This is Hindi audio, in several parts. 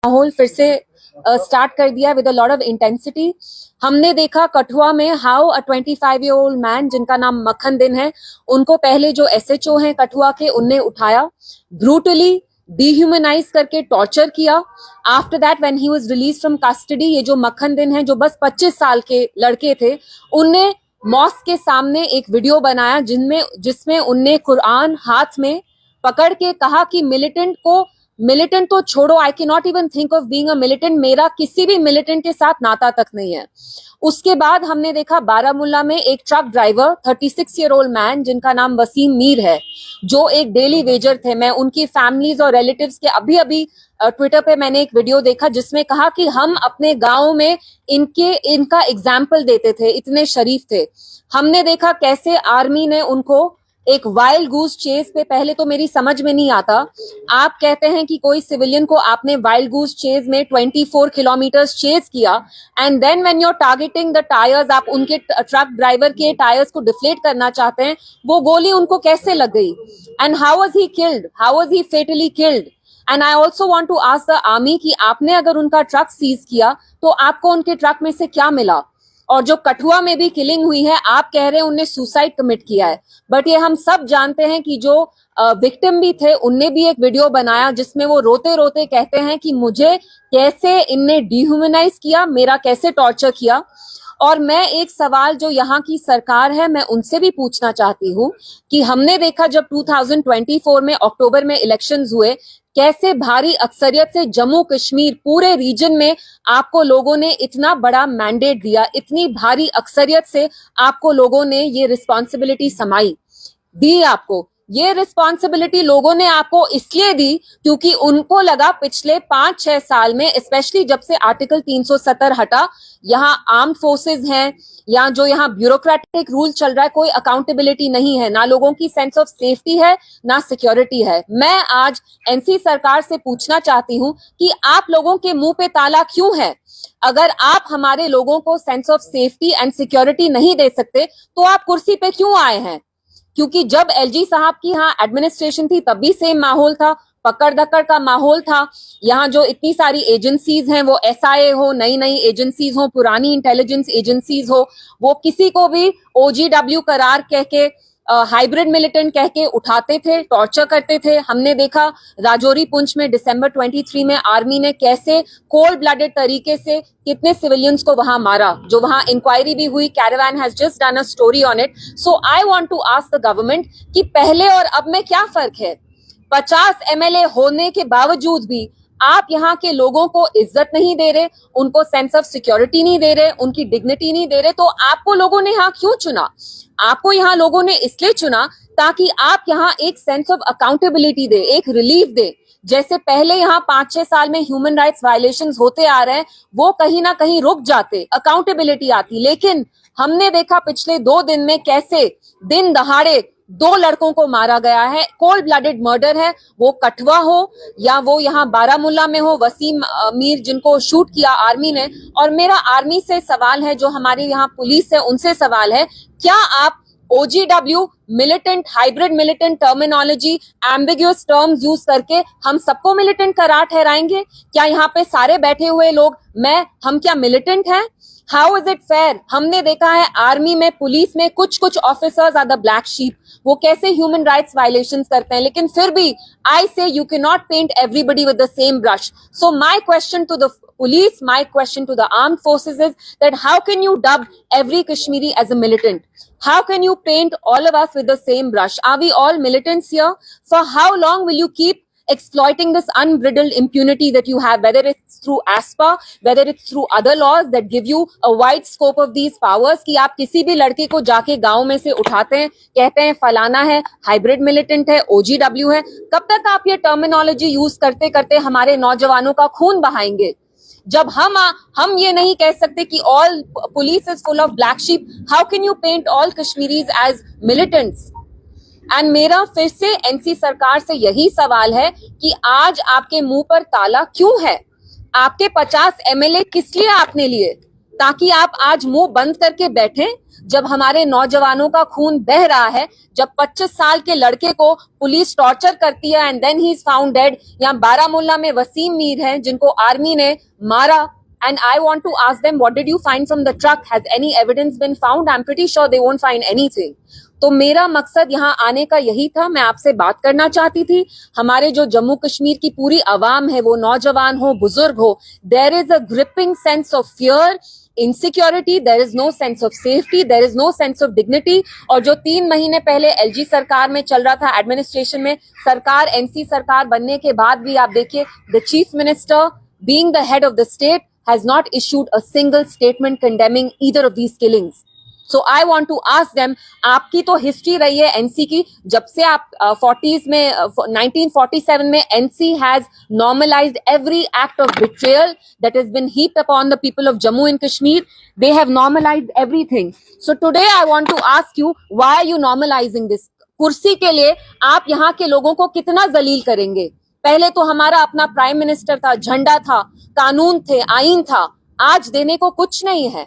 माहौल फिर से स्टार्ट कर दिया with a lot of intensity. हमने देखा कठुआ में हाउ अ 25-year-old मैन जिनका नाम मक्खन दिन है, उनको पहले जो एसएचओ हैं कठुआ के, उनने उठाया, ब्रूटली डिह्यूमनाइज करके टॉर्चर किया। After that when he was release from custody, ये जो मक्खन दिन है जो बस 25 साल के लड़के थे, उनने मॉस्क के सामने एक वीडियो बनाया जिसमें उनने कुरान हाथ में पकड़ के कहा कि मिलिटेंट तो छोड़ो, I can not even think of being a militant, मेरा किसी भी मिलिटेंट के साथ नाता तक नहीं है। उसके बाद हमने देखा बारामूला में एक ट्रक ड्राइवर 36-year-old मैन जिनका नाम वसीम मीर है, जो एक डेली वेजर थे। मैं उनकी फैमिलीज और रिलेटिव्स के अभी ट्विटर पे मैंने एक वीडियो देखा जिसमें कहा कि हम अपने गांव में इनका एग्जाम्पल देते थे, इतने शरीफ थे। हमने देखा कैसे आर्मी ने उनको एक वाइल्ड गूस चेस पे, पहले तो मेरी समझ में नहीं आता, आप कहते हैं कि कोई सिविलियन को आपने वाइल्ड गूस चेस में 24 किलोमीटर्स चेस किया and then when you are targeting the tyres, आप उनके ट्रक ड्राइवर के टायर्स को डिफ्लेट करना चाहते हैं, वो गोली उनको कैसे लग गई? And how was he killed, how was he fatally killed? And I also want to ask the army कि आपने अगर उनका ट्रक सीज किया तो आपको उनके ट्रक में से क्या मिला? और जो कठुआ में भी किलिंग हुई है, आप कह रहे हैं उनने सुसाइड कमिट किया है, बट ये हम सब जानते हैं कि जो विक्टिम भी थे उनने भी एक वीडियो बनाया जिसमें वो रोते रोते कहते हैं कि मुझे कैसे इनने डिह्यूमनाइज किया, मेरा कैसे टॉर्चर किया। और मैं एक सवाल जो यहाँ की सरकार है, मैं उनसे भी पूछना चाहती हूँ कि हमने देखा जब 2024 में अक्टूबर में इलेक्शंस हुए, कैसे भारी अक्सरियत से जम्मू कश्मीर पूरे रीजन में आपको लोगों ने इतना बड़ा मैंडेट दिया, इतनी भारी अक्सरियत से आपको लोगों ने ये रिस्पॉन्सिबिलिटी समाई दी। आपको ये रिस्पॉन्सिबिलिटी लोगों ने आपको इसलिए दी क्योंकि उनको लगा पिछले 5-6 साल में, स्पेशली जब से आर्टिकल 370 हटा, यहाँ आर्म्ड फोर्सेस हैं या जो यहाँ ब्यूरोक्रेटिक रूल चल रहा है, कोई अकाउंटेबिलिटी नहीं है, ना लोगों की सेंस ऑफ सेफ्टी है, ना सिक्योरिटी है। मैं आज एनसी सरकार से पूछना चाहती हूँ कि आप लोगों के मुंह पे ताला क्यों है? अगर आप हमारे लोगों को sense of safety and security नहीं दे सकते तो आप कुर्सी पे क्यों आए हैं? क्योंकि जब एलजी साहब की यहाँ एडमिनिस्ट्रेशन थी तब भी सेम माहौल था, पकड़ धक्कड़ का माहौल था। यहाँ जो इतनी सारी एजेंसीज हैं, वो एसआईए हो, नई एजेंसीज हो, पुरानी इंटेलिजेंस एजेंसीज हो, वो किसी को भी ओजीडब्ल्यू करार कह के, हाइब्रिड मिलिटेंट कह के उठाते थे, टॉर्चर करते थे। हमने देखा राजौरी पुंछ में दिसंबर 23 में आर्मी ने कैसे कोल्ड ब्लडेड तरीके से कितने सिविलियंस को वहां मारा, जो वहां इंक्वायरी भी हुई। Caravan has just done a story on it. So I want to ask the government कि पहले और अब में क्या फर्क है? 50 एमएलए होने के बावजूद भी आप यहाँ के लोगों को इज्जत नहीं दे रहे, उनको सेंस ऑफ सिक्योरिटी नहीं दे रहे, उनकी डिग्निटी नहीं दे रहे। तो आपको लोगों ने यहाँ क्यों चुना? आपको यहाँ लोगों ने इसलिए चुना ताकि आप यहाँ एक सेंस ऑफ अकाउंटेबिलिटी दे, एक रिलीफ दे। जैसे पहले यहाँ 5-6 साल में ह्यूमन राइट्स वायलेशंस होते आ रहे हैं, वो कहीं ना कहीं रुक जाते, अकाउंटेबिलिटी आती। लेकिन हमने देखा पिछले 2 दिन में कैसे दिन दहाड़े 2 लड़कों को मारा गया है। कोल्ड ब्लडेड मर्डर है, वो कठुआ हो या वो यहाँ बारामूला में हो, वसीम मीर जिनको शूट किया आर्मी ने। और मेरा आर्मी से सवाल है, जो हमारी यहाँ पुलिस है उनसे सवाल है, क्या आप OGW, militant, hybrid militant terminology, ambiguous terms use करके हम सबको मिलिटेंट करार ठहराएंगे? क्या यहाँ पे सारे बैठे हुए लोग हम क्या मिलिटेंट हैं? How is it fair? हमने देखा है आर्मी में, पुलिस में कुछ officers are the black sheep, वो कैसे ह्यूमन राइट्स वायलेशंस करते हैं। लेकिन फिर भी I say you cannot paint everybody with the same brush. So my question to the police, my question to the armed forces is that how can you dub every Kashmiri as a militant? How can you paint all of us with the same brush? Are we all militants here? For how long will you keep exploiting this unbridled impunity that you have, whether it's through ASPA, whether it's through other laws that give you a wide scope of these powers, कि आप किसी भी लड़के को जाके गांव में से उठाते हैं, कहते हैं फलाना है, हाइब्रिड मिलिटेंट है, OGW है। कब तक आप ये टर्मिनोलॉजी यूज करते करते हमारे नौजवानों का खून बहाएंगे? जब हम ये नहीं कह सकते कि all police is full of black sheep, how can you paint all Kashmiris as militants? And मेरा फिर से एनसी सरकार से यही सवाल है कि आज आपके मुंह पर ताला क्यों है? आपके 50 एमएलए किस लिए आपने लिए? ताकि आप आज मुंह बंद करके बैठें जब हमारे नौजवानों का खून बह रहा है, जब 25 साल के लड़के को पुलिस टॉर्चर करती है and then he is found dead. यहाँ बारामूला में वसीम मीर है जिनको आर्मी ने मारा, and I want to ask them, what did you find from the truck? Has any evidence been found? I'm pretty sure they won't find anything. तो मेरा मकसद यहाँ आने का यही था, मैं आपसे बात करना चाहती थी। हमारे जो जम्मू कश्मीर की पूरी अवाम है, वो नौजवान हो, बुजुर्ग हो, there is a gripping sense of fear, insecurity, there is no sense of safety, there is no sense of dignity। और जो 3 महीने पहले एलजी सरकार में चल रहा था, एडमिनिस्ट्रेशन में, सरकार एनसी सरकार बनने के बाद भी आप देखिए, the chief minister being the head of the state has not issued a single statement condemning either of these killings. So I want to ask them, आपकी तो हिस्ट्री रही है एनसी की, जब से आप 40s में 1947 में NC has normalized every act of betrayal that has been heaped upon the people of Jammu and Kashmir. They have normalized everything. So today I want to ask you, why are you normalizing this? कुर्सी के लिए आप यहाँ के लोगों को कितना जलील करेंगे? पहले तो हमारा अपना प्राइम मिनिस्टर था, झंडा था, कानून थे, आईन था, आज देने को कुछ नहीं है।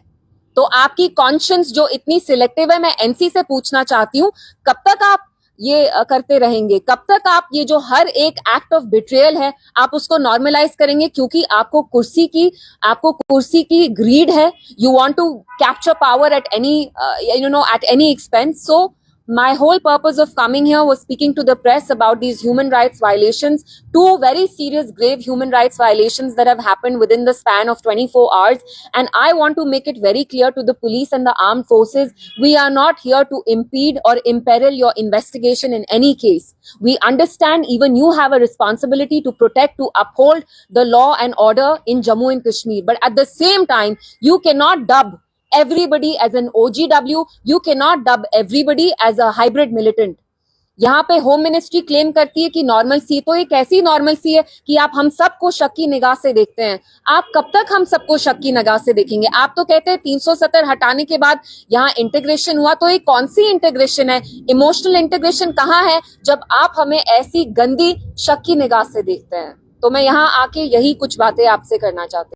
तो आपकी कॉन्शियंस जो इतनी सिलेक्टिव है, मैं एनसी से पूछना चाहती हूँ, कब तक आप ये करते रहेंगे? कब तक आप ये जो हर एक एक्ट ऑफ बिट्रेयल है, आप उसको नॉर्मलाइज करेंगे? क्योंकि आपको कुर्सी की ग्रीड है, you want to capture power at any at any expense. So my whole purpose of coming here was speaking to the press about these human rights violations, 2 very serious grave human rights violations that have happened within the span of 24 hours. And I want to make it very clear to the police and the armed forces, we are not here to impede or imperil your investigation in any case. We understand even you have a responsibility to protect, to uphold the law and order in Jammu and Kashmir. But at the same time, you cannot dub everybody as an OGW, you cannot dub everybody as a hybrid militant. यहाँ पे होम मिनिस्ट्री क्लेम करती है कि नॉर्मल सी, तो ये कैसी नॉर्मल सी है कि आप हम सबको शक की निगाह से देखते हैं? आप कब तक हम सबको शक की निगाह से देखेंगे? आप तो कहते हैं 370 हटाने के बाद यहाँ इंटीग्रेशन हुआ, तो ये कौन सी इंटीग्रेशन है? इमोशनल इंटीग्रेशन कहाँ है जब आप हमें ऐसी गंदी शक की निगाह से देखते हैं? तो मैं यहाँ आके यही कुछ बातें आपसे करना चाहती हूँ।